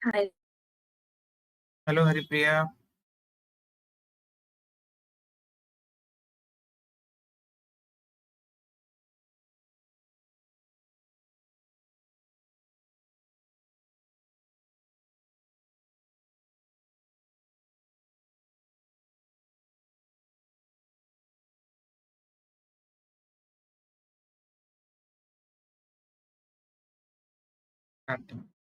Hi. Hello, Haripriya. Starting.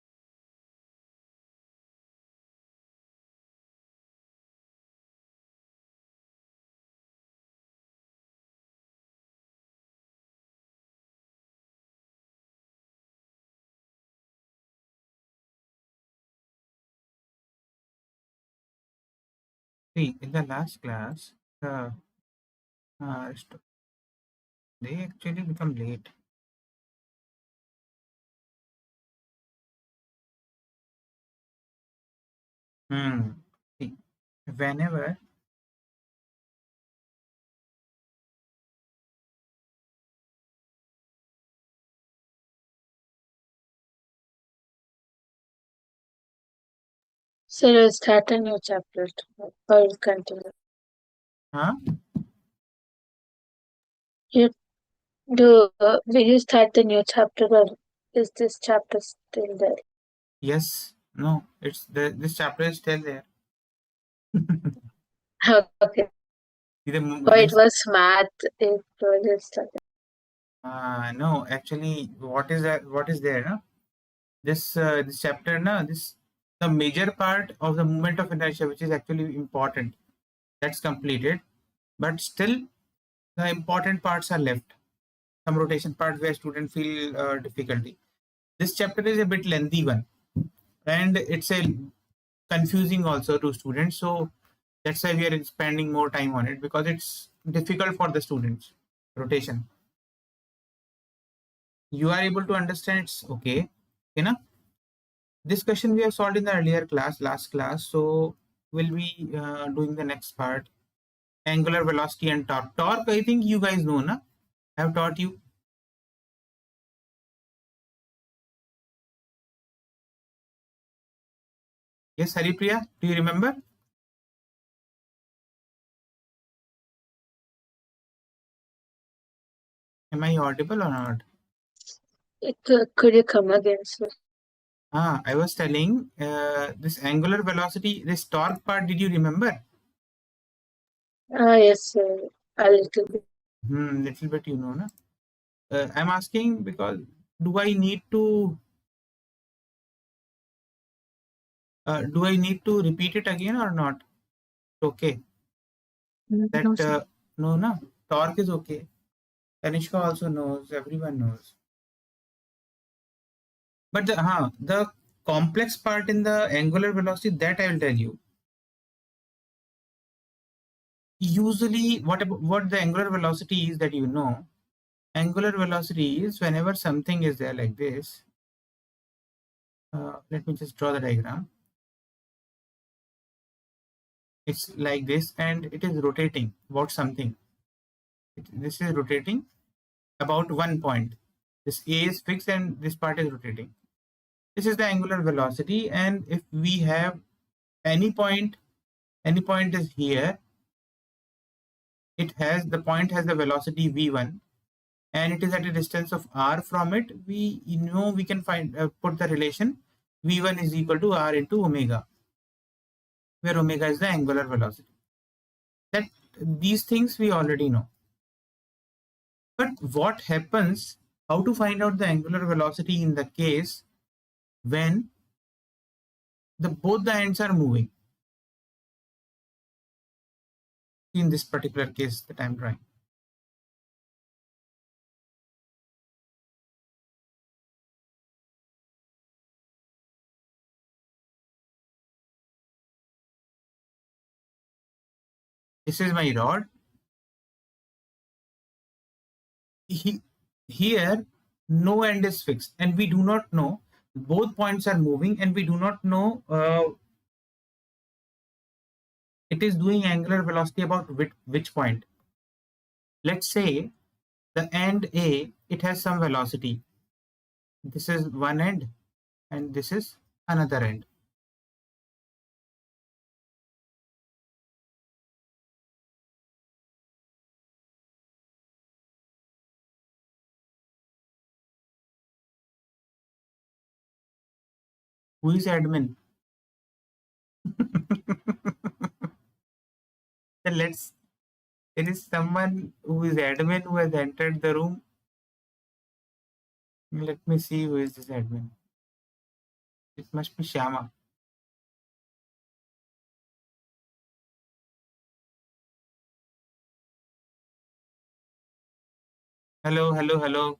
See, in the last class, uh, they actually become late. See, whenever So you'll start a new chapter or you'll continue. huh? You will you start the new chapter or is this chapter still there? Yes, no, it's this chapter is still there. Okay. The, Oh, it this was math. It was just no, actually, what is that? What is there? No? This chapter, no, this the major part of the movement of inertia, which is actually important. That's completed, but still the important parts are left. Some rotation parts where students feel difficulty. This chapter is a bit lengthy one, and it's a confusing also to students. So that's why we are spending more time on it because it's difficult for the students. Rotation. You are able to understand it's okay. You know, this question we have solved in the earlier class, last class. So we'll be doing the next part. Angular velocity and torque. Torque, I think you guys know, na? I have taught you. Yes, Haripriya, do you remember? Am I audible or not? could you come again, sir? I was telling this angular velocity, this torque part, did you remember? Yes, sir. A little bit. Little bit, you know. Na? I'm asking because do I need to repeat it again or not? Okay. That No, sir. no, no. Torque is okay. Kanishka also knows. Everyone knows. But the complex part in the angular velocity that I will tell you. Usually, what the angular velocity is that you know. Angular velocity is whenever something is there like this. Let me just draw the diagram. It's like this and it is rotating about something. This is rotating about one point. This A is fixed and this part is rotating. This is the angular velocity, and if we have any point is here, the point has the velocity v1 and it is at a distance of r from it. We know we can find put the relation v1 is equal to r into omega, where omega is the angular velocity. That these things we already know. But what happens, how to find out the angular velocity in the case when both the ends are moving? In this particular case that I'm drawing. This is my rod. Here, no end is fixed, and we do not know. Both points are moving, and we do not know it is doing angular velocity about which point. Let's say the end A, it has some velocity. This is one end, and this is another end. Who is admin? Then let's. There is someone who is admin who has entered the room. Let me see who is this admin. It must be Shama. Hello, hello, hello.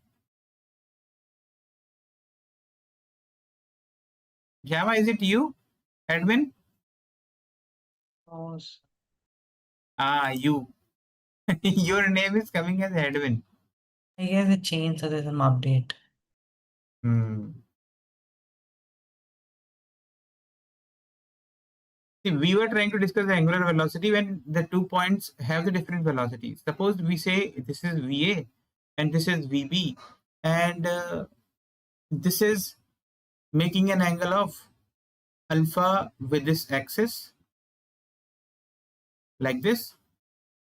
Shama, is it you? Admin? Oh, Ah, you. Your name is coming as admin. I guess it changed, so there's some update. Hmm. See, we were trying to discuss the angular velocity when the 2 points have the different velocities. Suppose we say this is VA and this is VB, and this is making an angle of alpha with this axis like this,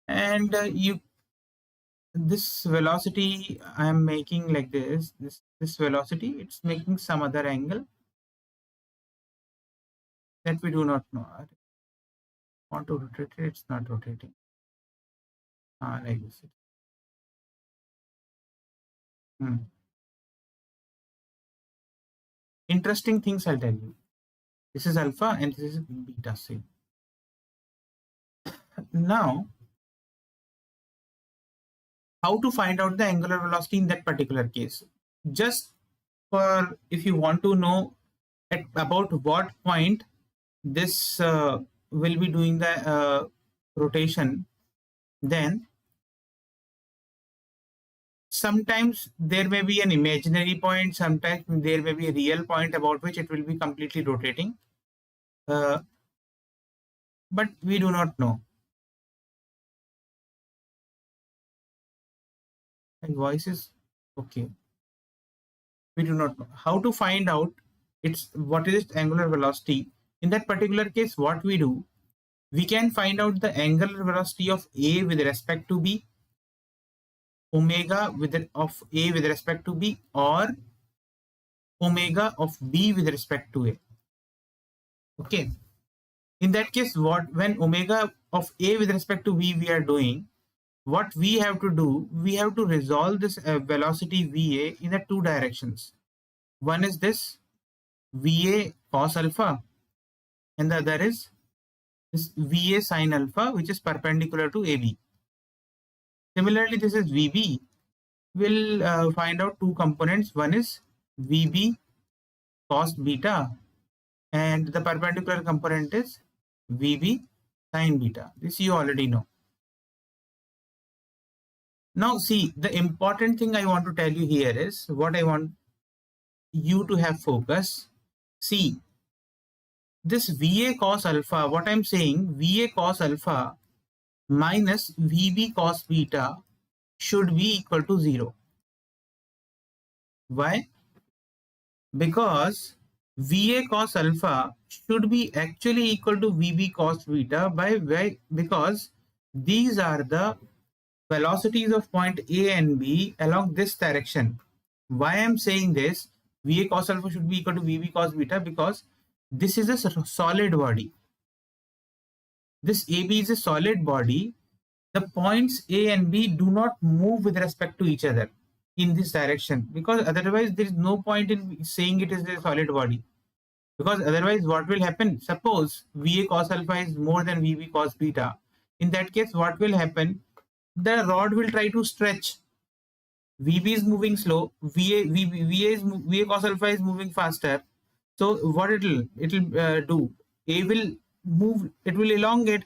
and you this velocity I am making like this velocity, it's making some other angle that we do not know. I want to rotate it, it's not rotating. Like this. Interesting things I'll tell you. This is alpha and this is beta C. Now, how to find out the angular velocity in that particular case? Just for if you want to know at about what point this will be doing the rotation, then sometimes there may be an imaginary point, sometimes there may be a real point about which it will be completely rotating, but we do not know. And voice is okay. We do not know how to find out its what is its angular velocity. In that particular case, what we do, we can find out the angular velocity of A with respect to B, omega of A with respect to B, or omega of B with respect to A. Okay. In that case, what when omega of A with respect to B we are doing, what we have to do, we have to resolve this velocity VA in the two directions. One is this VA cos alpha, and the other is this VA sin alpha, which is perpendicular to AB. Similarly, this is VB. We'll find out two components. One is VB cos beta, and the perpendicular component is VB sin beta. This you already know. Now, see, the important thing I want to tell you here is what I want you to have focus. See, this VA cos alpha, what I'm saying, VA cos alpha minus VB cos beta should be equal to 0. Why? Because VA cos alpha should be actually equal to VB cos beta because these are the velocities of point A and B along this direction. Why I'm saying this, VA cos alpha should be equal to VB cos beta, because this is a solid body. This AB is a solid body. The points A and B do not move with respect to each other in this direction, because otherwise there is no point in saying it is a solid body. Because otherwise what will happen, suppose VA cos alpha is more than VB cos beta, in that case what will happen, the rod will try to stretch. VB is moving slow, VA cos alpha is moving faster. So what it'll do, A will move, it will elongate,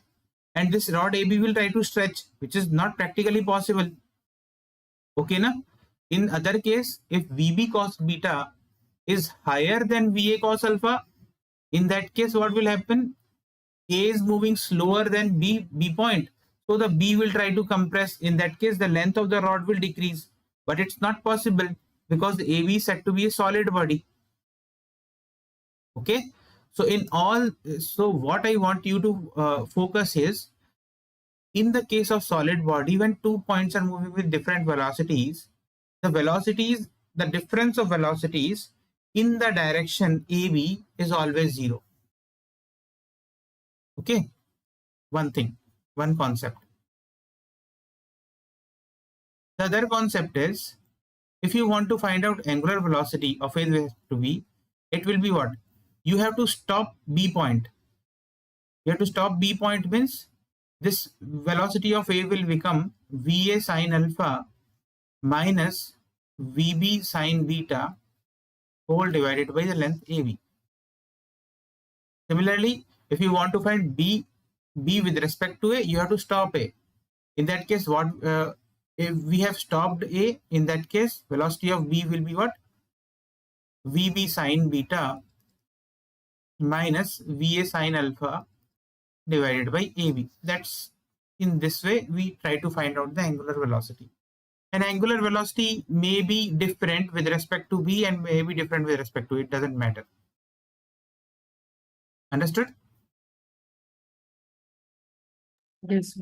and this rod AB will try to stretch, which is not practically possible. Okay, na? In other case, if VB cos beta is higher than VA cos alpha, in that case, what will happen? A is moving slower than B point. So the B will try to compress. In that case, the length of the rod will decrease. But it's not possible because the AB is said to be a solid body. Okay. So what I want you to focus is, in the case of solid body, when 2 points are moving with different velocities, the difference of velocities in the direction AB is always 0. Okay, one thing, one concept. The other concept is, if you want to find out angular velocity of A to B, it will be what? You have to stop B point. You have to stop B point means this velocity of A will become VA sine alpha minus VB sine beta whole divided by the length AB. Similarly, if you want to find B with respect to A, you have to stop A. In that case, what if we have stopped A? In that case, velocity of B will be what? VB sine beta minus VA sine alpha divided by AB. That's in this way we try to find out the angular velocity. And angular velocity may be different with respect to B and may be different with respect to it. Doesn't matter. Understood? Yes.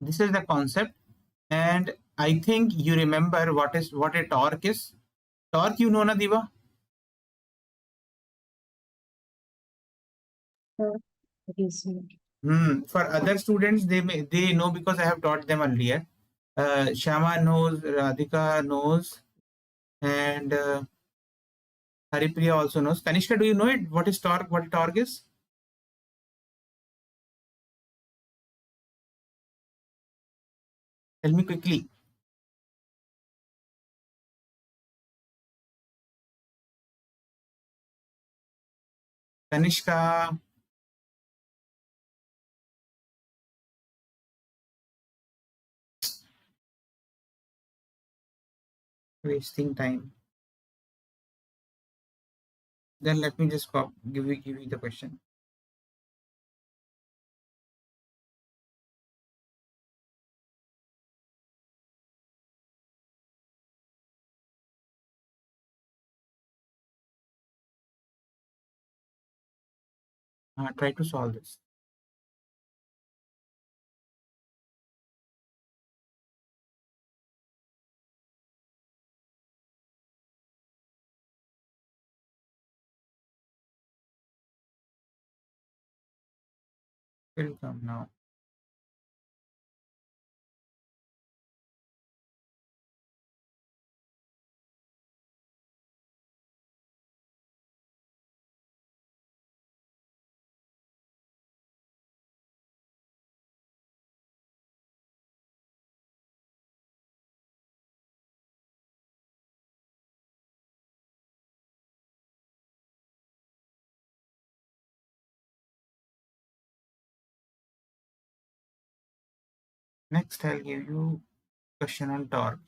This is the concept, and I think you remember what a torque is. Torque, you know, na Diva? Yes. For other students, they know because I have taught them earlier. Shama knows, Radhika knows, and Haripriya also knows. Kanishka, do you know it? What is torque? What torque is? Tell me quickly. Kanishka, wasting time. Then let me just give you the question. Try to solve this. Will come now. Next, I'll give you question on torque.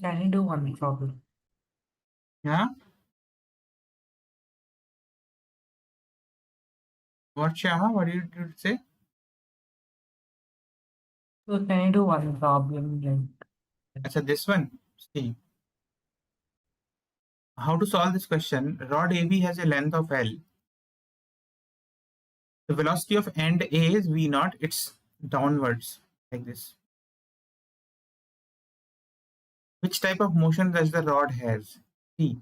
Can I do one problem? Yeah. What, Shama? What did you say? So can I do one problem like Achha, this one. See, how to solve this question? Rod AB has a length of L. The velocity of end A is V naught. It's downwards like this. Which type of motion does the rod has? See,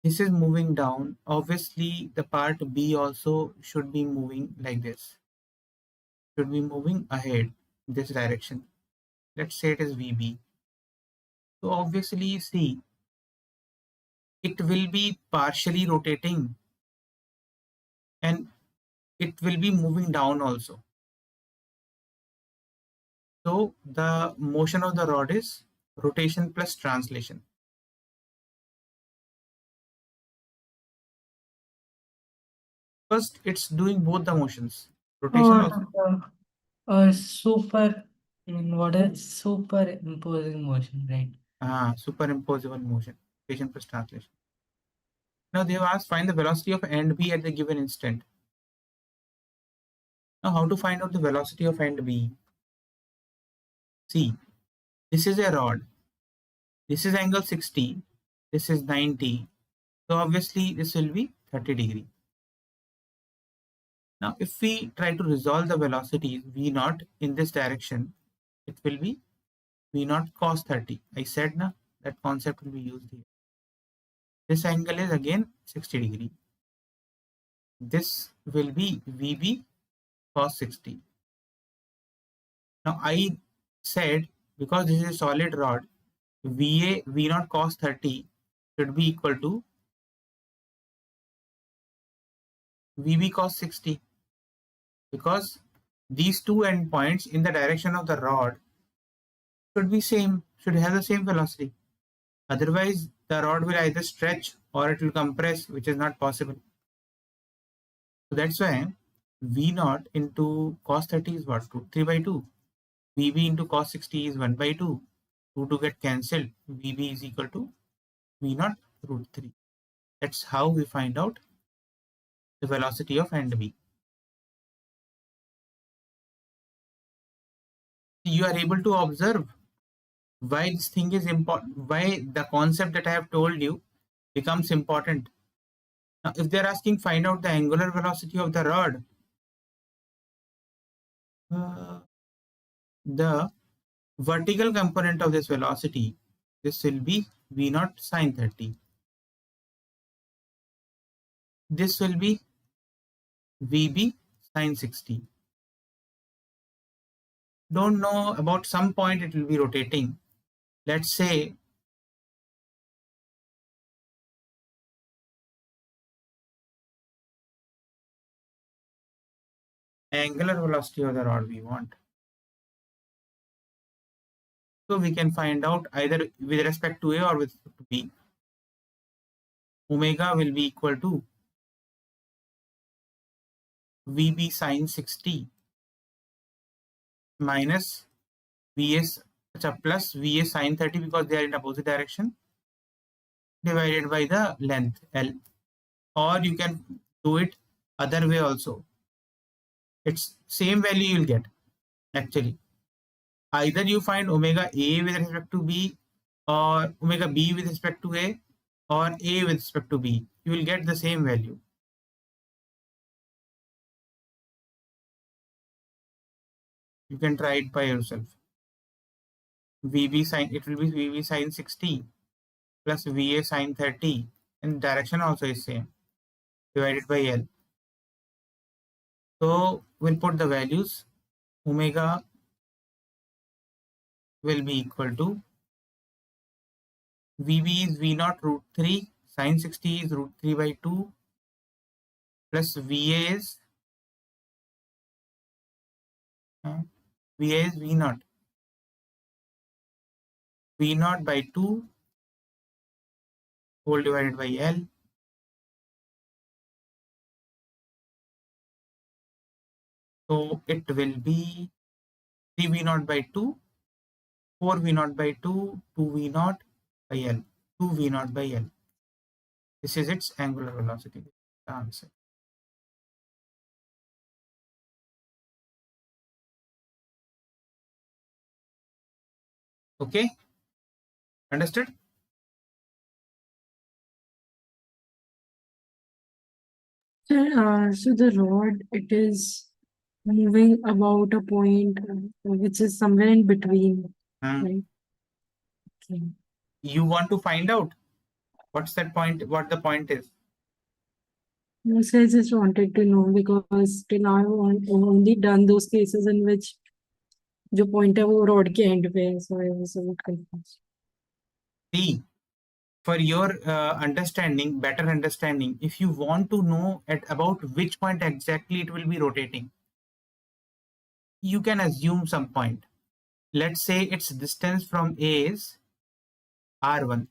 this is moving down. Obviously, the part B also should be moving like this. Should be moving ahead in this direction. Let's say it is VB. So obviously, see, it will be partially rotating and it will be moving down also. So the motion of the rod is rotation plus translation. First, it's doing both the motions. Rotation or also. super what is superimposing motion, right? Superimposable motion. Rotation plus translation. Now they have asked find the velocity of end B at the given instant. Now how to find out the velocity of end B? See, this is a rod. This is angle 60. This is 90. So obviously this will be 30 degree. Now if we try to resolve the velocities V naught in this direction, it will be V naught cos 30. I said na, that concept will be used here. This angle is again 60 degree. This will be VB cos 60. Now I said because this is a solid rod, VA V naught cos 30 should be equal to VB cos 60 because these two endpoints in the direction of the rod should be same, should have the same velocity. Otherwise, the rod will either stretch or it will compress, which is not possible. So that's why V naught into cos 30 is what? 3 by 2. VB into cos 60 is 1 by 2. 2 to get cancelled. VB is equal to V naught root 3. That's how we find out the velocity of end B. You are able to observe why this thing is important, why the concept that I have told you becomes important. Now, if they're asking find out the angular velocity of the rod, the vertical component of this velocity, this will be V naught sine 30. This will be VB sine 60. Don't know, about some point it will be rotating. Let's say angular velocity of the rod we want. So we can find out either with respect to A or with respect to B. Omega will be equal to VB sine 60 minus VS plus VS sine 30 because they are in opposite direction divided by the length L. Or you can do it other way also. It's same value you'll get actually. Either you find omega A with respect to B or omega B with respect to A or A with respect to B. You will get the same value. You can try it by yourself. VB sine, it will be VB sine 60 plus VA sine 30 and direction also is same divided by L. So we'll put the values. Omega will be equal to VB is V naught root 3, sine 60 is root 3 by 2 plus VA is V naught. V naught by 2 whole divided by L. So it will be 3 V naught by 2 4v naught by 2, 2v naught by L, 2v naught by L. This is its angular velocity. The answer. Okay, understood? So the rod, it is moving about a point which is somewhere in between, right? Okay. You want to find out what's that point, what the point is? No, so I just wanted to know because till now I've only done those cases in which जो point है वो rod के end पे है, so I was a bit confused. See, for your understanding, better understanding, if you want to know about which point exactly it will be rotating, you can assume some point. Let's say its distance from A is R1.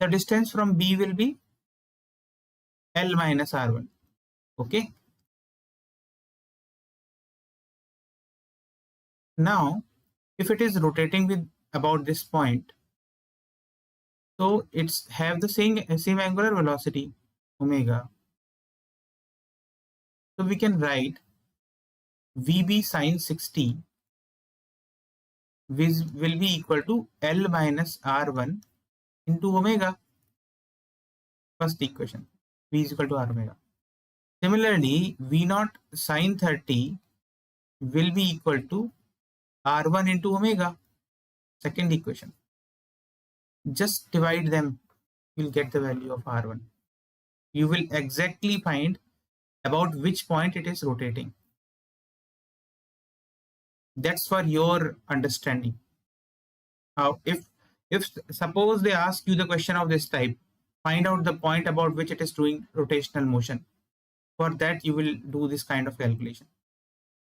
The distance from B will be L minus R1. Okay. Now, if it is rotating with about this point, so it's have the same angular velocity, omega. So we can write VB sine 60 will be equal to L minus R1 into omega. First equation, V is equal to R omega. Similarly, V naught sine 30 will be equal to R1 into omega. Second equation. Just divide them, you'll get the value of R1. You will exactly find about which point it is rotating. That's for your understanding. Now, if suppose they ask you the question of this type, find out the point about which it is doing rotational motion. For that, you will do this kind of calculation.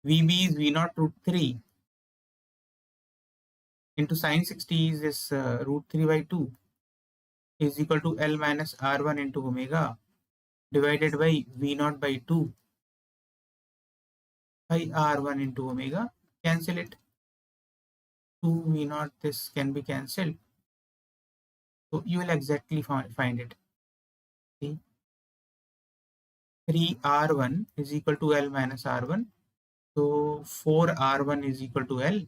VB is V naught root 3 into sine 60 is this root 3 by 2 is equal to L minus R1 into omega divided by V naught by 2 by R1 into omega. Cancel it. 2 V naught, this can be cancelled. So you will exactly find it. See? 3R1 is equal to L minus R1. So 4R1 is equal to L.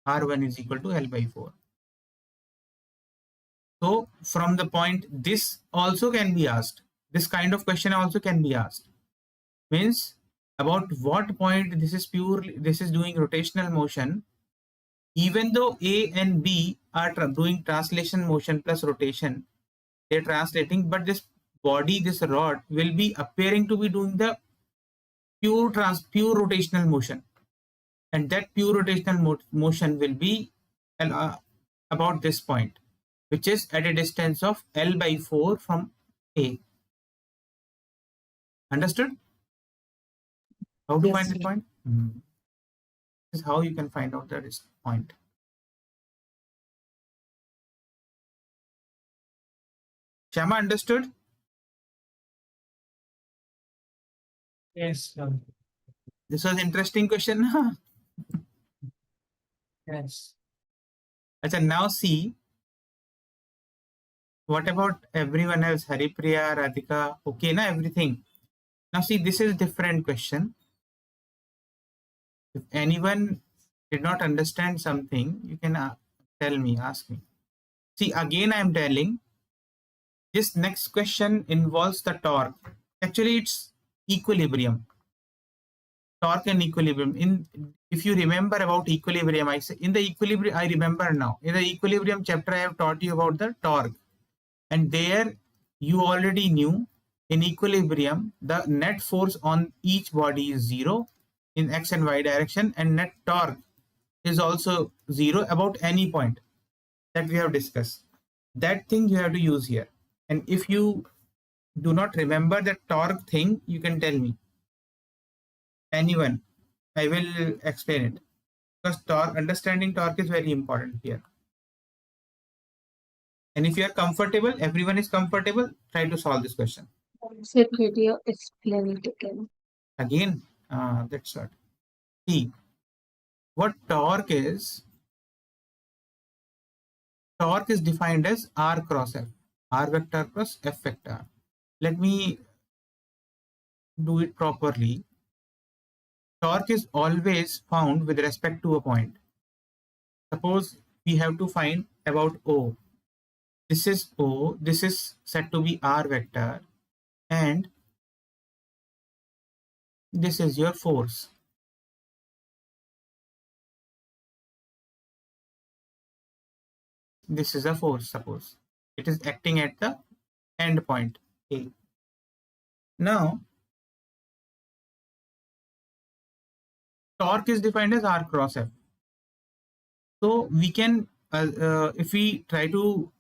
R1 is equal to L by 4. So from the point, this also can be asked. This kind of question also can be asked. Means about what point this is doing rotational motion, even though A and B are doing translation motion plus rotation, they're translating, but this body, this rod will be appearing to be doing the pure rotational motion, and that pure rotational motion will be about this point, which is at a distance of L by 4 from A. Understood? How to find Yes, the sir. point? This is how you can find out that is point. Shama, understood? Yes, sir. This was interesting question. Huh? Yes. Achha, now see, what about everyone else? Haripriya, Radhika, okay, na everything. Now see, this is a different question. If anyone did not understand something, you can tell me, ask me. See, again I am telling, this next question involves the torque. Actually, it's equilibrium. Torque and equilibrium. If you remember about equilibrium, I say in the equilibrium, I remember now. In the equilibrium chapter, I have taught you about the torque. And there you already knew in equilibrium, the net force on each body is 0 in x and y direction, and net torque is also 0 about any point that we have discussed. That thing you have to use here. And if you do not remember the torque thing, you can tell me. Anyone, I will explain it. Because understanding torque is very important here. And if you are comfortable, everyone is comfortable, try to solve this question. Sir, could you explain it again? Again, that's what. See, what torque is, torque is defined as R cross F, R vector plus F vector. Let me do it properly. Torque is always found with respect to a point. Suppose we have to find about O. This is O, this is said to be R vector, and this is your force. This is a force, suppose. It is acting at the end point A. Now, torque is defined as R cross F. So we can, if we try to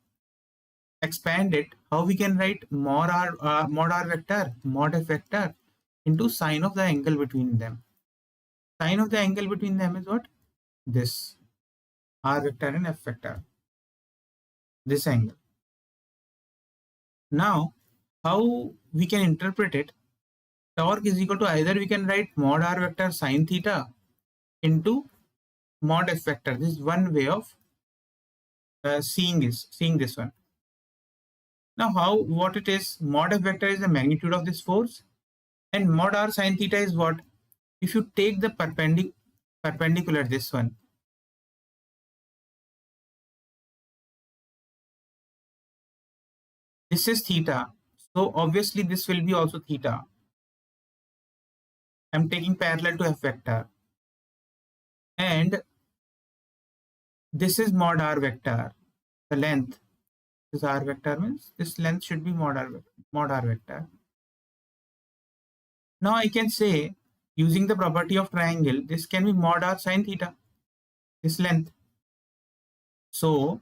expand it, how we can write mod R vector, mod F vector into sine of the angle between them. Sine of the angle between them is what? This R vector and F vector. This angle. Now, how we can interpret it? Torque is equal to, either we can write mod R vector sine theta into mod F vector. This is one way of seeing this one. Now, what it is? Mod F vector is the magnitude of this force, and mod R sine theta is what? If you take the perpendicular, this one, this is theta, so obviously this will be also theta. I'm taking parallel to F vector, and this is mod R vector, the length. This R vector means this length should be mod R vector. Now I can say, using the property of triangle, this can be mod R sine theta, this length. So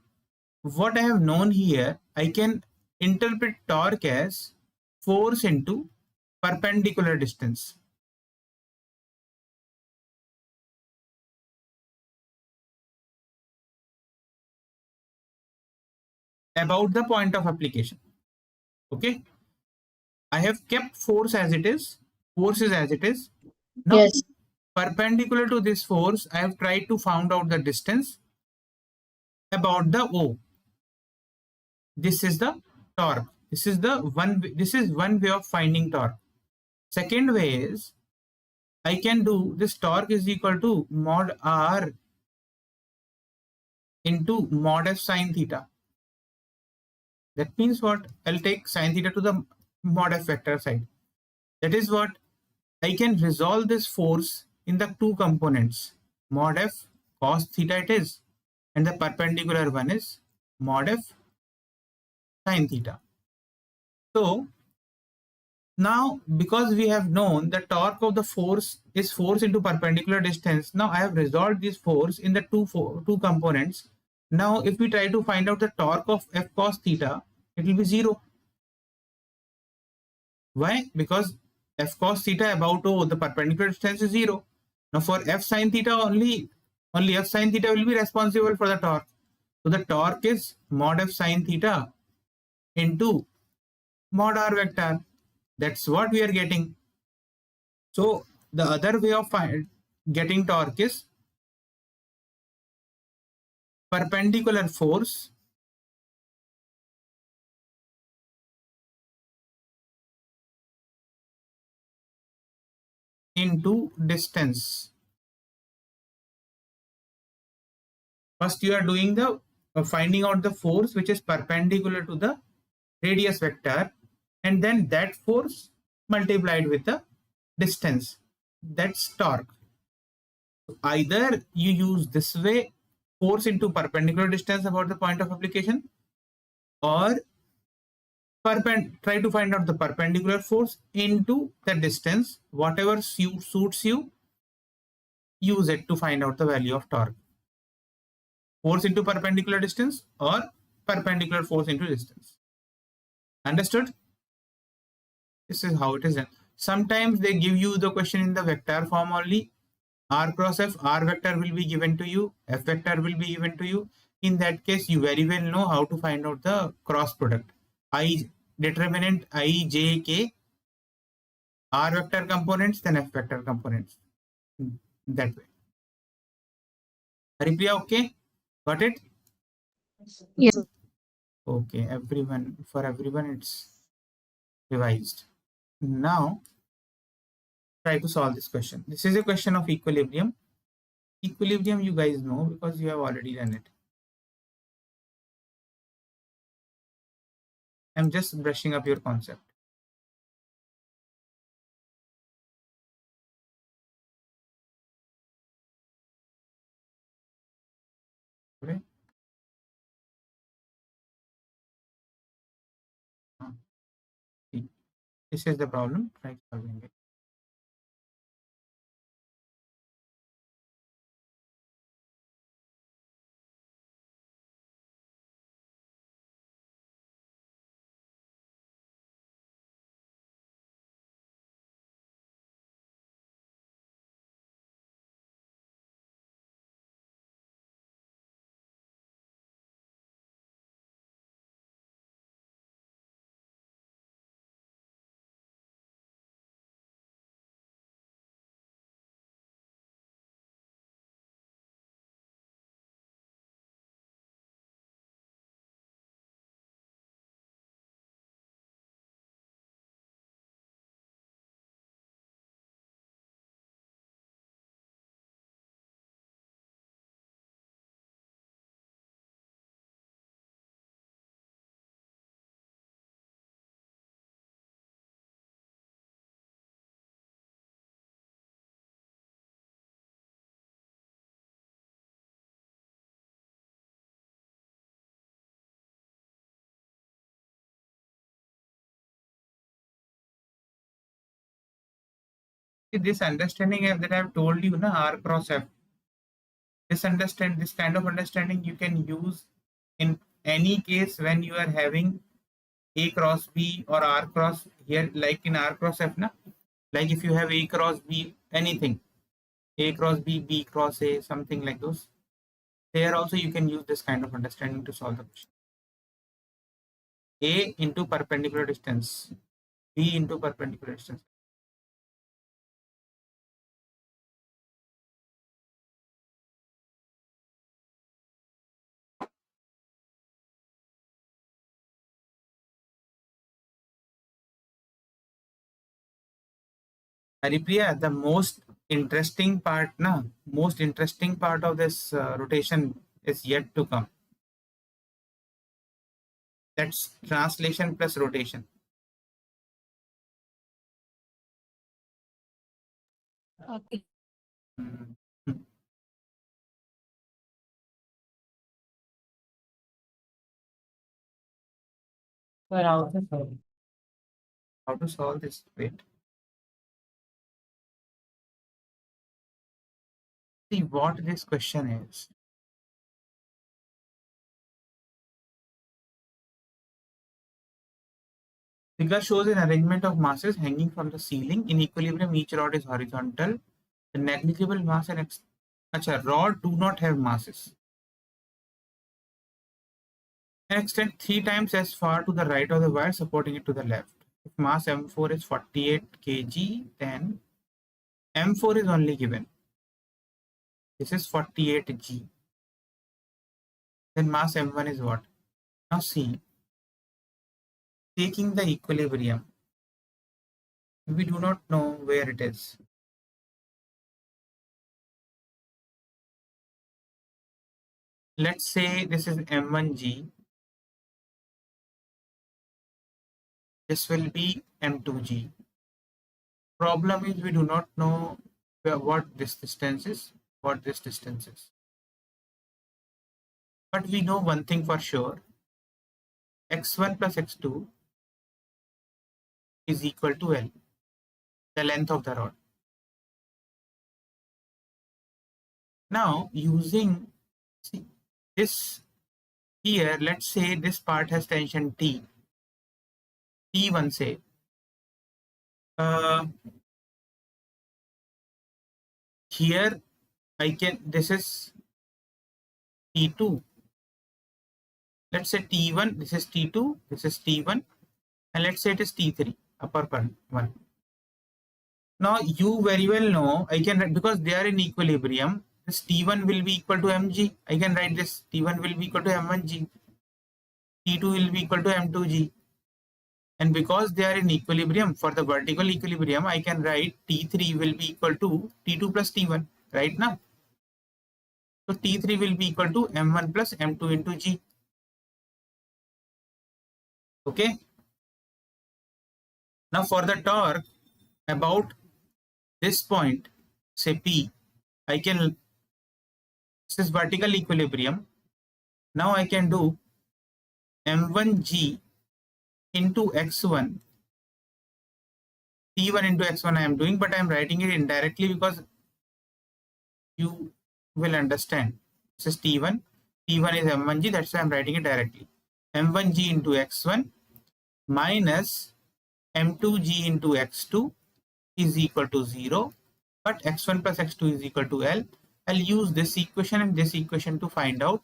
what I have known here, I can interpret torque as force into perpendicular distance. About the point of application. Okay, I have kept force as it is. Force is as it is. Now, Yes. perpendicular to this force, I have tried to find out the distance about the O. This is the torque. This is one way of finding torque. Second way is, I can do this torque is equal to mod R into mod F sine theta. That means what? I'll take sine theta to the mod F vector side. That is what? I can resolve this force in the two components. Mod F cos theta it is, and the perpendicular one is mod F sine theta. So now, because we have known the torque of the force is force into perpendicular distance, now I have resolved this force in the two components. Now if we try to find out the torque of F cos theta, it will be 0. Why? Because F cos theta about O, the perpendicular distance is 0. Now for F sine theta only F sine theta will be responsible for the torque. So the torque is mod F sine theta into mod R vector. That's what we are getting. So the other way of getting torque is perpendicular force into distance. First you are doing the finding out the force which is perpendicular to the radius vector, and then that force multiplied with the distance. That's torque. So either you use this way, force into perpendicular distance about the point of application, or try to find out the perpendicular force into the distance. Whatever suits you, use it to find out the value of torque. Force into perpendicular distance or perpendicular force into distance. Understood? This is how it is done. Sometimes they give you the question in the vector form only. R cross F, R vector will be given to you, F vector will be given to you. In that case, you very well know how to find out the cross product. I determinant I, J, K, R vector components, then F vector components. That way. Haripriya, okay? Got it? Yes. Okay, for everyone it's revised. Now try to solve this question. This is a question of equilibrium. Equilibrium you guys know because you have already done it. I'm just brushing up your concept. Okay. See, this is the problem. Try solving it. See, this understanding that I've told you, na, R cross F. This kind of understanding you can use in any case when you are having A cross B or R cross here, like in R cross F, na? Like if you have A cross B, anything, A cross B, B cross A, something like those. There also you can use this kind of understanding to solve the question. A into perpendicular distance, B into perpendicular distance. Haripriya, the most interesting part, na, most interesting part of this rotation is yet to come. That's translation plus rotation. Okay. Mhm. But how to solve? How to solve this? Wait. See what this question is. Figure shows an arrangement of masses hanging from the ceiling. In equilibrium, each rod is horizontal. The negligible mass and rod do not have masses. And extend 3 times as far to the right of the wire, supporting it to the left. If mass M4 is 48 kg, then M4 is only given. This is 48 g. Then mass M1 is what? Now see, taking the equilibrium, we do not know where it is. Let's say this is M1G. This will be M2G. Problem is we do not know what this distance is, what this distance is. But we know one thing for sure. X1 plus X2 is equal to L, the length of the rod. Now using this here, let's say this part has tension T. T1 say. Here this is T2. Let's say T1, this is T2, this is T1, and let's say it is T3, upper one. Now you very well know, because they are in equilibrium, this T1 will be equal to mg. I can write this T1 will be equal to m1g. T2 will be equal to m2g. And because they are in equilibrium, for the vertical equilibrium, I can write T3 will be equal to T2 plus T1, right now. So T3 will be equal to m1 plus m2 into g. Okay. Now for the torque about this point, say P, I can, this is vertical equilibrium. Now I can do m1g into x1, T1 into x1 I am doing, but I am writing it indirectly because you will understand. This is T1, T1 is m1g, that's why I am writing it directly. m1g into x1 minus m2g into x2 is equal to 0, but x1 plus x2 is equal to L. I'll use this equation and this equation to find out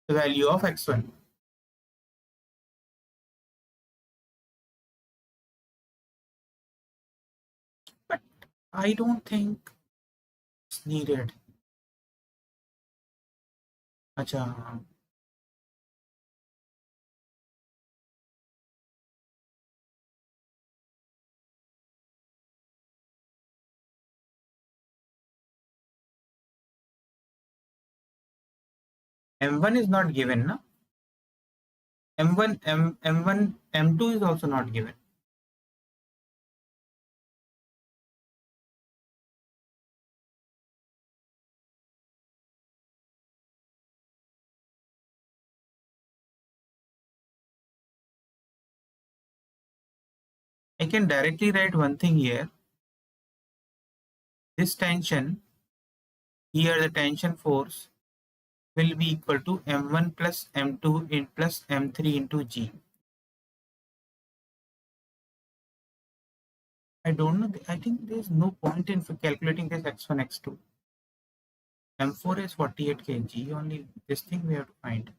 the value of x1. But I don't think it's needed. Acha. M1 is not given, no? M1, M1, M2 is also not given. I can directly write one thing here. This tension, here the tension force will be equal to M1 plus M2 in plus M3 into G. I don't know, I think there's no point in calculating this x1, x2. M4 is 48 kg, only this thing we have to find.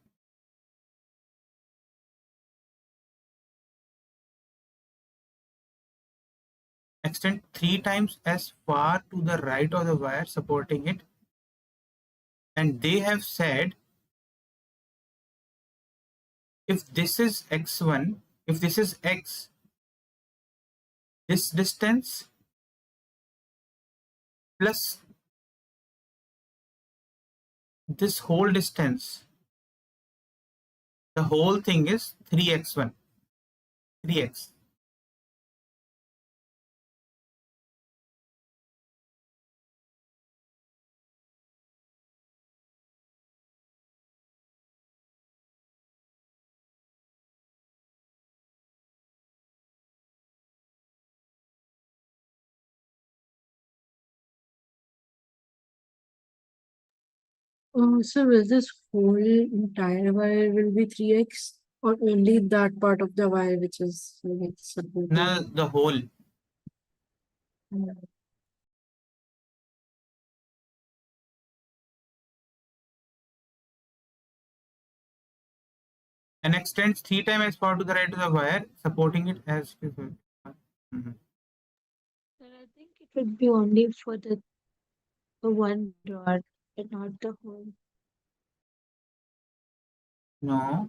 Extend 3 times as far to the right of the wire supporting it. And they have said, if this is x1, if this is x, this distance plus this whole distance, the whole thing is 3x1, 3x. So will this whole entire wire will be 3x or only that part of the wire which is like supported? Now the whole. Yeah. And extends 3 times as far to the right of the wire, supporting it as. Then I think it would be only for the one rod and not the whole. No.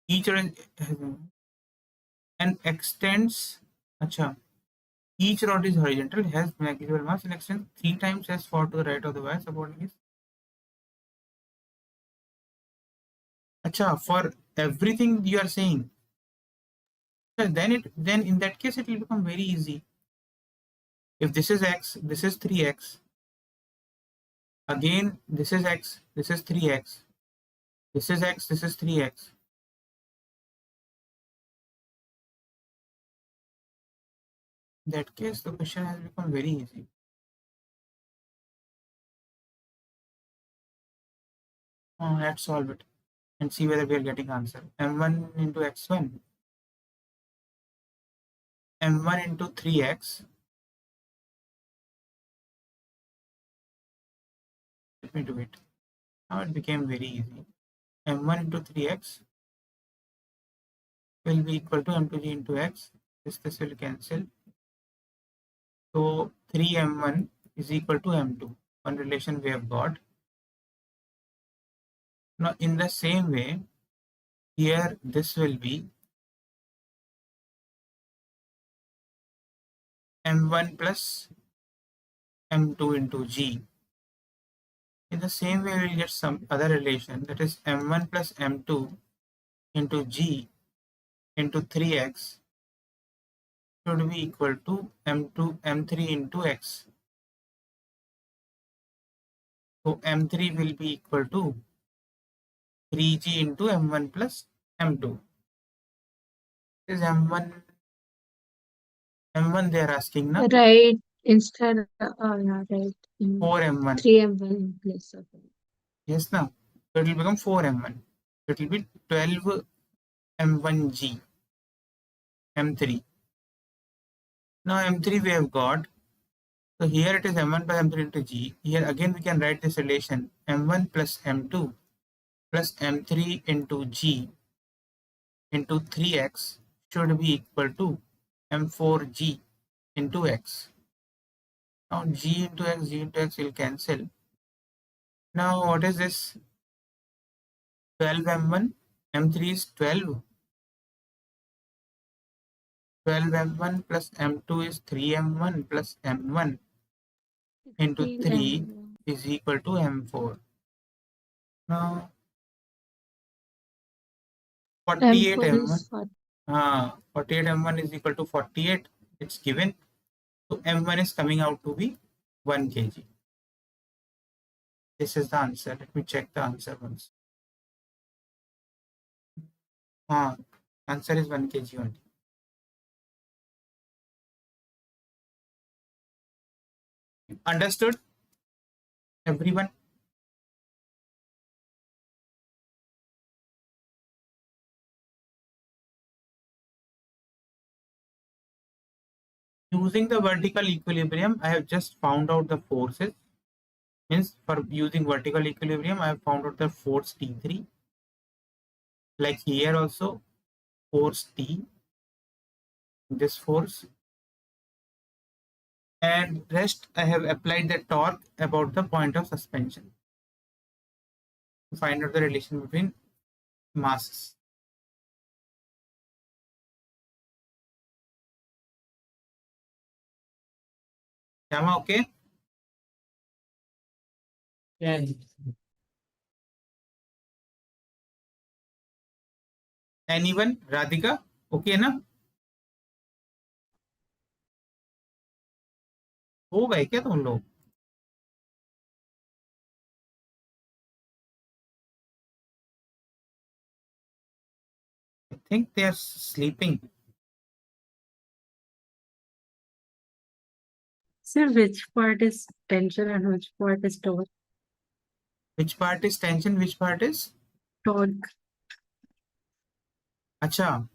Each rod and extends. Acha. Each rod is horizontal, has negligible mass, and extends 3 times as far to the right of the wire, supporting it. Acha, for everything you are saying. Then in that case it will become very easy. If this is x, this is 3x. Again, this is x, this is 3x. This is x, this is 3x. In that case, the question has become very easy. Let's solve it and see whether we are getting answer. M1 into x1. M1 into 3x. Let me do it. Now it became very easy. M1 into 3x will be equal to M2g into x. This will cancel. So 3m1 is equal to M2. One relation we have got. Now in the same way, here this will be M1 plus M2 into G. In the same way, we will get some other relation, that is M1 plus M2 into G into 3x should be equal to M3 into x. So M3 will be equal to 3G into M1 plus M2. This is M1 they are asking now. Right. Instead, yeah, right. 4M1. 3M1 in place of it. Yes, now. So it will become 4M1. It will be 12M1G. M3. Now M3 we have got. So here it is M1 plus M3 into G. Here again we can write this relation M1 plus M2 plus M3 into G into 3x should be equal to M4G into x. Now G into x will cancel. Now what is this? 12M1, M3 is 12. 12M1 plus M2 is 3M1 plus M1 into 3 16M1. is equal to M4. Now 48 M4 M1. is 40. 48 M1 is equal to 48. It's given. So M1 is coming out to be 1 kg. This is the answer. Let me check the answer once. Answer is 1 kg only. Understood? Everyone? Using the vertical equilibrium, I have just found out the forces. Means for using vertical equilibrium, I have found out the force T3. Like here also, force T, this force. And rest, I have applied the torque about the point of suspension to find out the relation between masses. Am I okay? Yeah. Anyone? Radhika? Okay ना? हो गए क्या तुम लोग? I think they are sleeping. Sir, which part is tension and which part is torque? Which part is tension? Which part is? Torque. Acha.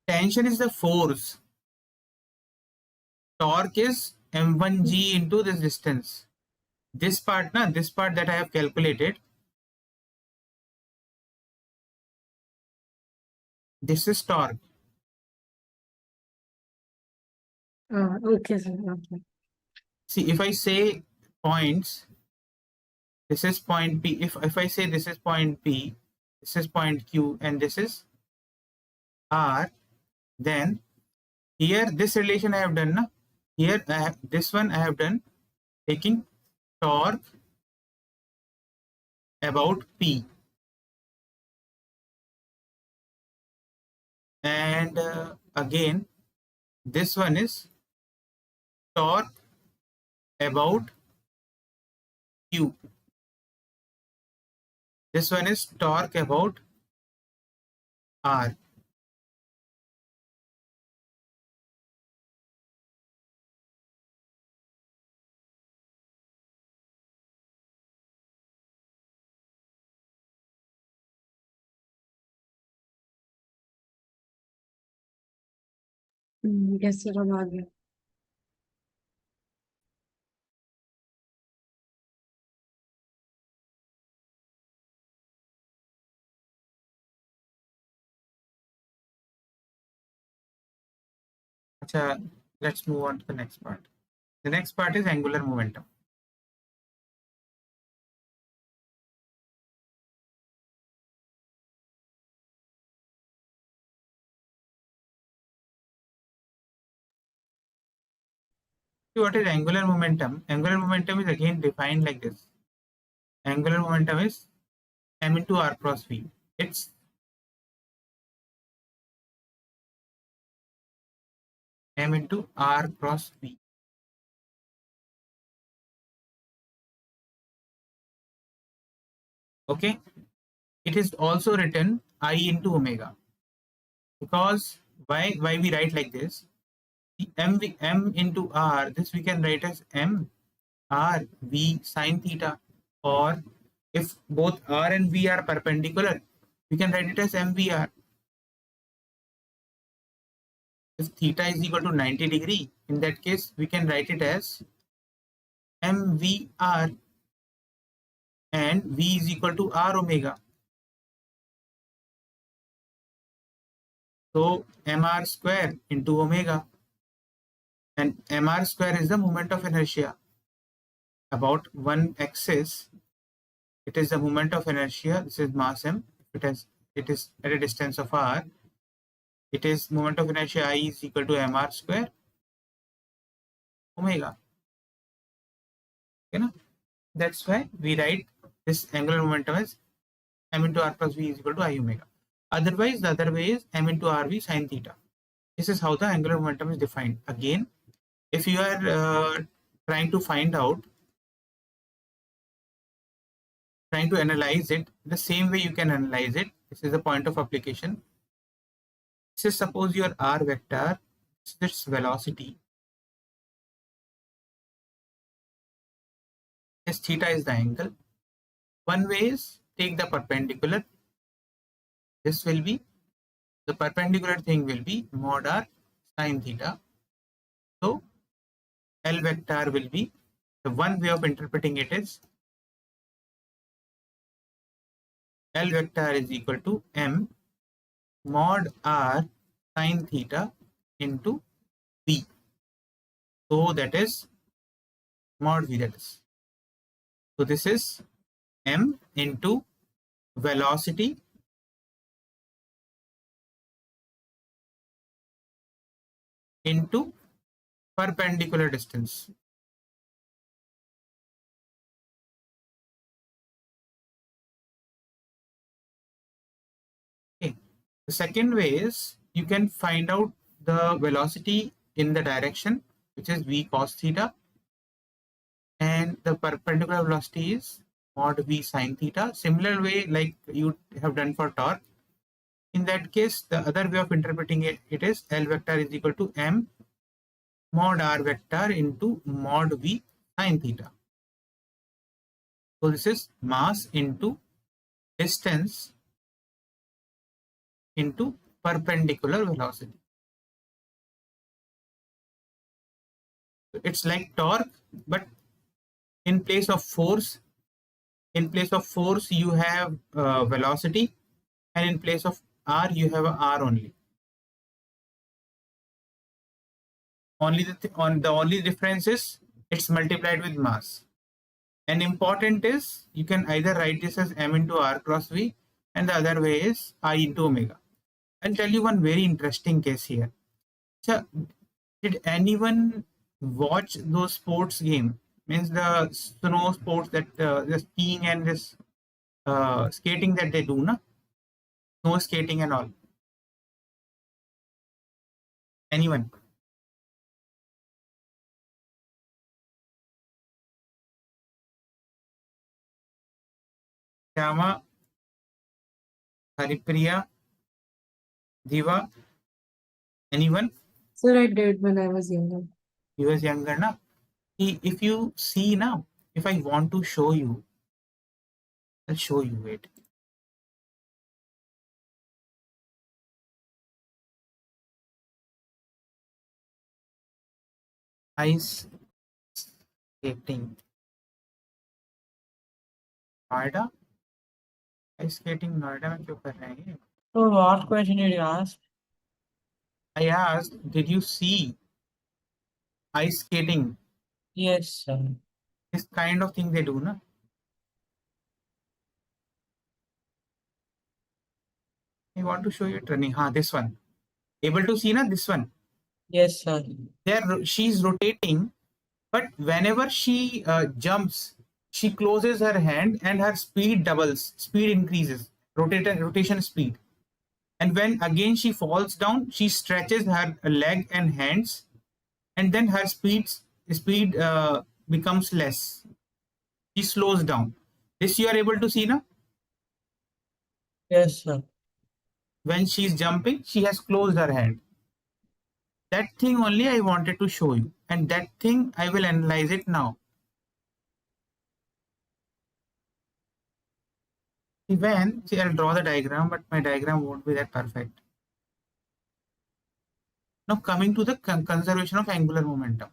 Tension is the force. Torque is m1g into this distance. This part that I have calculated, this is torque. Okay, sir. Okay. See, if I say points, this is point P. If I say this is point P, this is point Q, and this is R, then here this relation I have done. Na? Here this one I have done taking torque about P. And again, this one is torque about Q. This one is torque about R. Yes, sir. I'm agree. Achha, let's move on to the next part. The next part is angular momentum. See, what is angular momentum? Angular momentum is again defined like this. Angular momentum is m into r cross v. It's m into r cross v. Okay. It is also written I into omega, because why we write like this? The m into r, this we can write as m r v sine theta, or if both r and v are perpendicular, we can write it as mvr. If theta is equal to 90 degree, in that case we can write it as mvr, and v is equal to r omega. So mr square into omega, and mr square is the moment of inertia about one axis. It is the moment of inertia. This is mass m. It is at a distance of r. It is moment of inertia I is equal to mr square omega. Okay, that's why we write this angular momentum as m into r plus v is equal to I omega. Otherwise, the other way is m into rv sine theta. This is how the angular momentum is defined. Again, if you are trying to find out, trying to analyze it, the same way you can analyze it. This is the point of application. This is, suppose your r vector, this is its velocity. This theta is the angle. One way is take the perpendicular. This will be, the perpendicular thing will be mod r sine theta. So L vector will be, the one way of interpreting it is L vector is equal to m mod r sine theta into v. So that is mod v, that is. So this is m into velocity into perpendicular distance. Okay. The second way is you can find out the velocity in the direction, which is v cos theta, and the perpendicular velocity is mod v sine theta. Similar way like you have done for torque. In that case, the other way of interpreting it is L vector is equal to m mod r vector into mod v sine theta. So this is mass into distance into perpendicular velocity. So it's like torque, but in place of force, you have velocity, and in place of r you have r only. The only difference is it's multiplied with mass. And important is you can either write this as m into r cross v, and the other way is I into omega. I'll tell you one very interesting case here. So, did anyone watch those sports game? Means the snow sports, that the skiing and this skating that they do, na? Snow skating and all. Anyone? Shama, Haripriya, Diva, anyone? Sir, I did when I was younger. He was younger, na? If you see now, if I want to show you, I'll show you it. Ice skating. Noida? Ice skating Noida में क्यों कर रहे हैं ये? So what question did you ask? I asked, did you see ice skating Yes, sir. This kind of thing they do, na? I want to show you training. This one. Able to see, na? This one. Yes, sir. There, she's rotating, but whenever she jumps, she closes her hand and her speed doubles, speed increases, rotation speed. And when again she falls down, she stretches her leg and hands, and then her speed becomes less. She slows down. This you are able to see now. Yes, sir. When she is jumping, she has closed her hand. That thing only I wanted to show you, and that thing I will analyze it now. See, I'll draw the diagram, but my diagram won't be that perfect. Now coming to the conservation of angular momentum.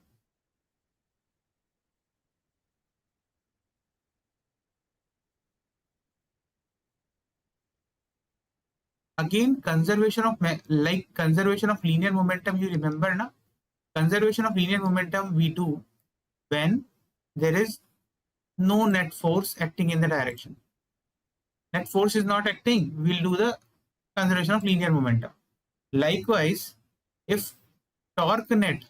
Again, conservation of linear momentum, you remember, na? Conservation of linear momentum we do when there is no net force acting in the direction. Net force is not acting, we'll do the conservation of linear momentum. Likewise, if torque net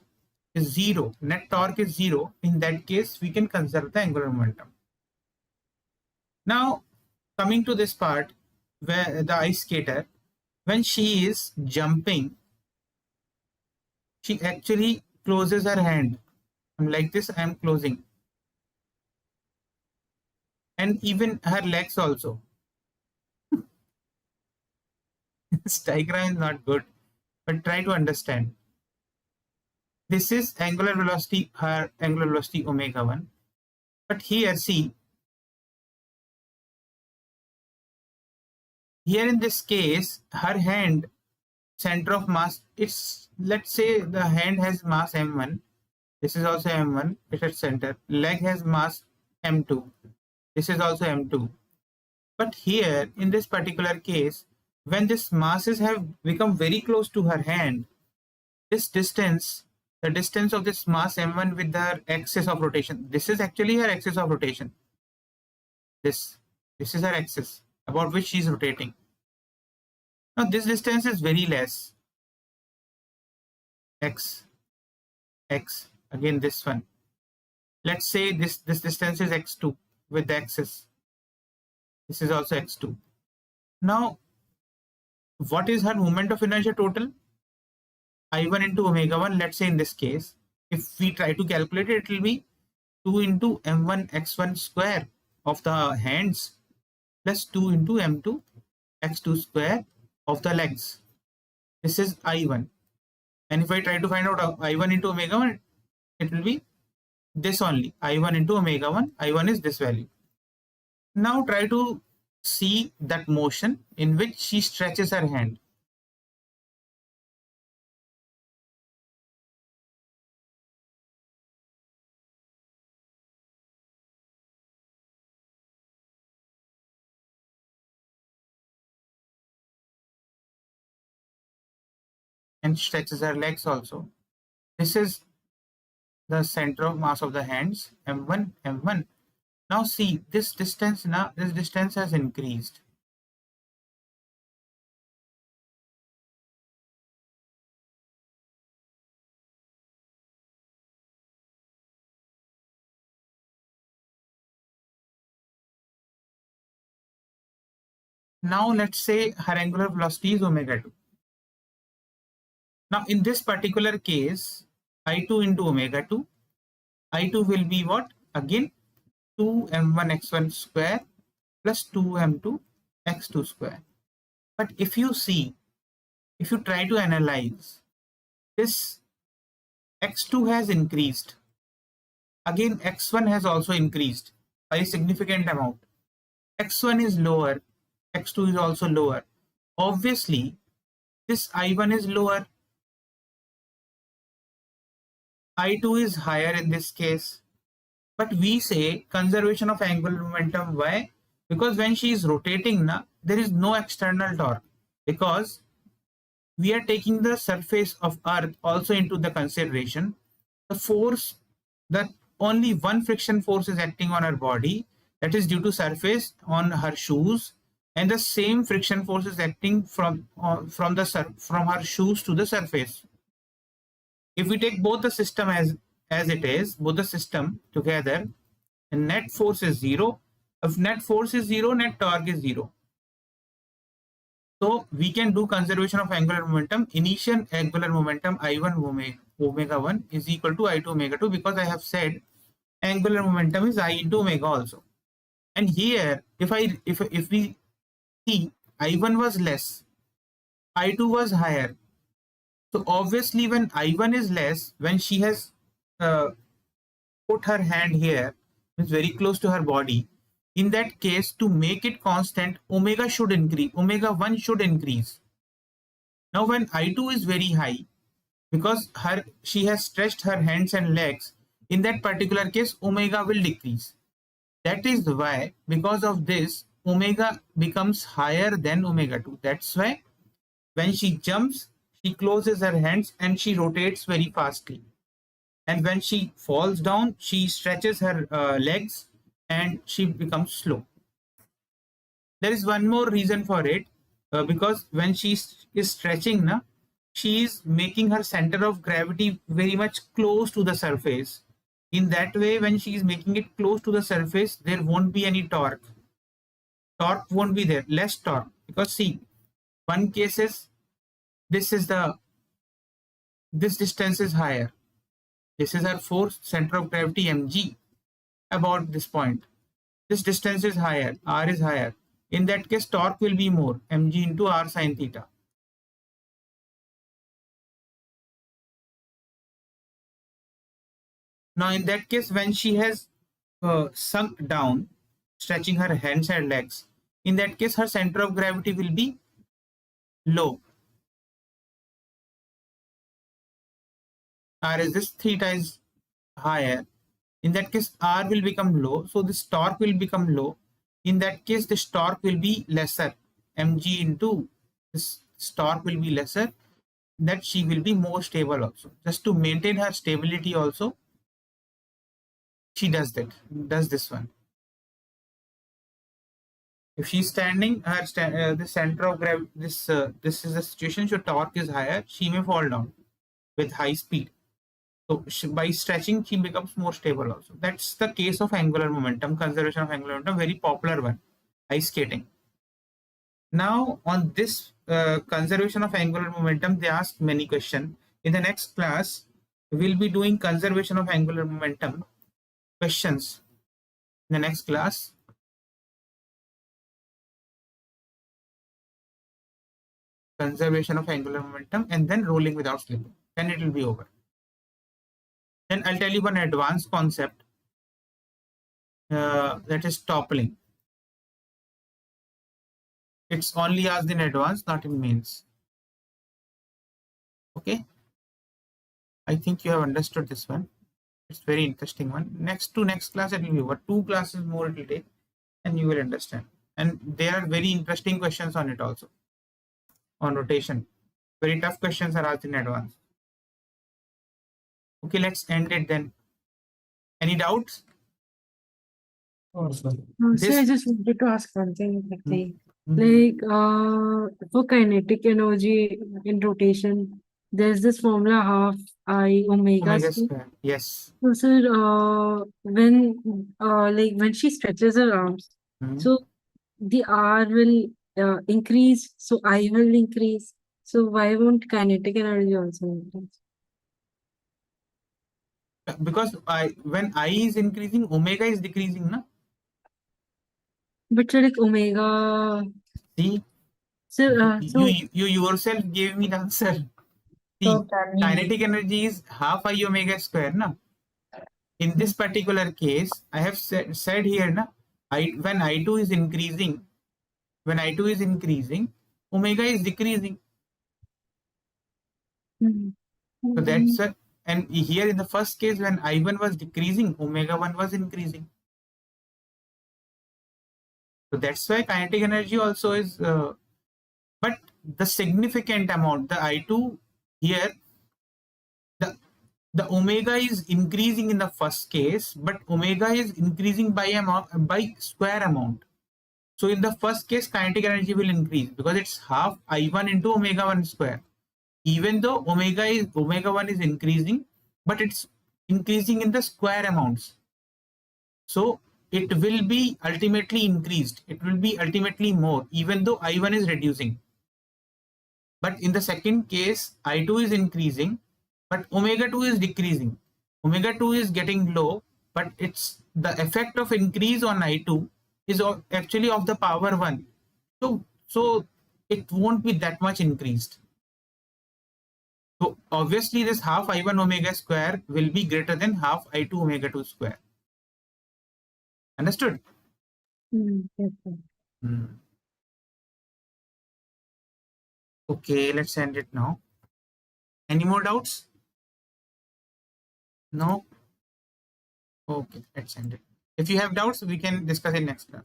is zero, net torque is zero, in that case we can conserve the angular momentum. Now, coming to this part where the ice skater, when she is jumping, she actually closes her hand. I'm like this, I am closing. And even her legs also. This diagram is not good, but try to understand. This is angular velocity, her angular velocity omega 1. But here, see, here in this case, her hand center of mass, it's, let's say the hand has mass m1. This is also m1, it's at center. Leg has mass m2. This is also m2. But here, in this particular case, when this masses have become very close to her hand, this distance, the distance of this mass m1 with her axis of rotation, this is actually her axis of rotation. This is her axis about which she is rotating. Now this distance is very less. X, again this one. Let's say this distance is x2 with the axis. This is also x2. Now, what is her moment of inertia total? I1 into omega 1, let's say in this case, if we try to calculate it, it will be 2 into m1 x1 square of the hands plus 2 into m2 x2 square of the legs. This is I1. And if I try to find out I1 into omega 1, it will be this only. I1 into omega 1, I1 is this value. Now try to see that motion in which she stretches her hand. And stretches her legs also. This is the center of mass of the hands, m1, m1. Now see this distance. Now this distance has increased. Now let's say her angular velocity is omega 2. Now in this particular case, I2 into omega 2, I2 will be what? Again 2 m1 x1 square plus 2 m2 x2 square. But if you see, if you try to analyze, this x2 has increased. Again x1 has also increased by a significant amount. X1 is lower, x2 is also lower. Obviously, this I1 is lower, I2 is higher in this case. But we say conservation of angular momentum. Why? Because when she is rotating, there is no external torque, because we are taking the surface of Earth also into the consideration. The force, the only one friction force is acting on her body, that is due to surface on her shoes, and the same friction force is acting from her shoes to the surface. If we take both the system as it is, both the system together, and net force is 0. If net force is 0, net torque is 0. So we can do conservation of angular momentum. Initial angular momentum I1 omega 1 is equal to I2 omega 2, because I have said angular momentum is I into omega also. And here, if we see, I1 was less, I2 was higher. So obviously when I1 is less, when she has put her hand here, it's very close to her body, in that case, to make it constant, omega should increase, omega 1 should increase. Now when I2 is very high, because she has stretched her hands and legs, in that particular case, omega will decrease. That is why, because of this, omega becomes higher than omega 2. That's why when she jumps, she closes her hands and she rotates very fastly. And when she falls down, she stretches her legs and she becomes slow. There is one more reason for it, because when she is stretching, she is making her center of gravity very much close to the surface. In that way, when she is making it close to the surface, there won't be any torque. Torque won't be there, less torque. Because see, one case is this distance is higher. This is her force center of gravity mg about this point. This distance is higher, r is higher. In that case, torque will be more, mg into r sine theta. Now in that case, when she has sunk down, stretching her hands and legs, in that case her center of gravity will be low. R is this, theta is higher. In that case, R will become low, so this torque will become low. In that case, this torque will be lesser, mg into this torque will be lesser, that she will be more stable also. Just to maintain her stability also, she does this one. If she's standing, the center of gravity, this is a situation, so torque is higher, she may fall down with high speed. So by stretching, she becomes more stable also. That's the case of angular momentum, conservation of angular momentum, very popular one, ice skating. Now on this conservation of angular momentum, they ask many questions. In the next class, we'll be doing conservation of angular momentum questions. In the next class, conservation of angular momentum, and then rolling without slipping. Then it will be over. Then I'll tell you one advanced concept, that is toppling. It's only asked in advance, not in mains. Okay. I think you have understood this one. It's very interesting one. Next class it will be over. 2 classes more it will take, and you will understand. And there are very interesting questions on it also. On rotation. Very tough questions are asked in advance. Okay, let's end it then. Any doubts? Awesome. So I just wanted to ask one thing quickly. Mhm. Like for kinetic energy in rotation, there's this formula half I omega Omega square. square. Yes. So sir, when she stretches her arms, Mhm. so the R will increase, so I will increase. So why won't kinetic energy also increase? Because when I is increasing, omega is decreasing, na? But sir, like omega, See, so you yourself gave me the answer. See, So can we kinetic energy is half I omega square, na? In this particular case, I have said here, na, when I2 is increasing, omega is decreasing. So that's why, and here in the first case, when I1 was decreasing, omega 1 was increasing. So that's why kinetic energy also is, but the significant amount, the I2 here, the omega is increasing in the first case, but omega is increasing by square amount. So in the first case, kinetic energy will increase because it's half I1 into omega 1 square. Even though omega 1 is increasing, but it's increasing in the square amounts. So it will be ultimately increased. It will be ultimately more, even though I1 is reducing. But in the second case, I2 is increasing, but omega 2 is decreasing. Omega 2 is getting low, but it's the effect of increase on I2 is actually of the power 1. So it won't be that much increased. So obviously this half I1 omega square will be greater than half I2 omega 2 square. Understood? Yes, sir. Okay, let's end it now. Any more doubts? No? Okay, let's end it. If you have doubts, we can discuss in next class.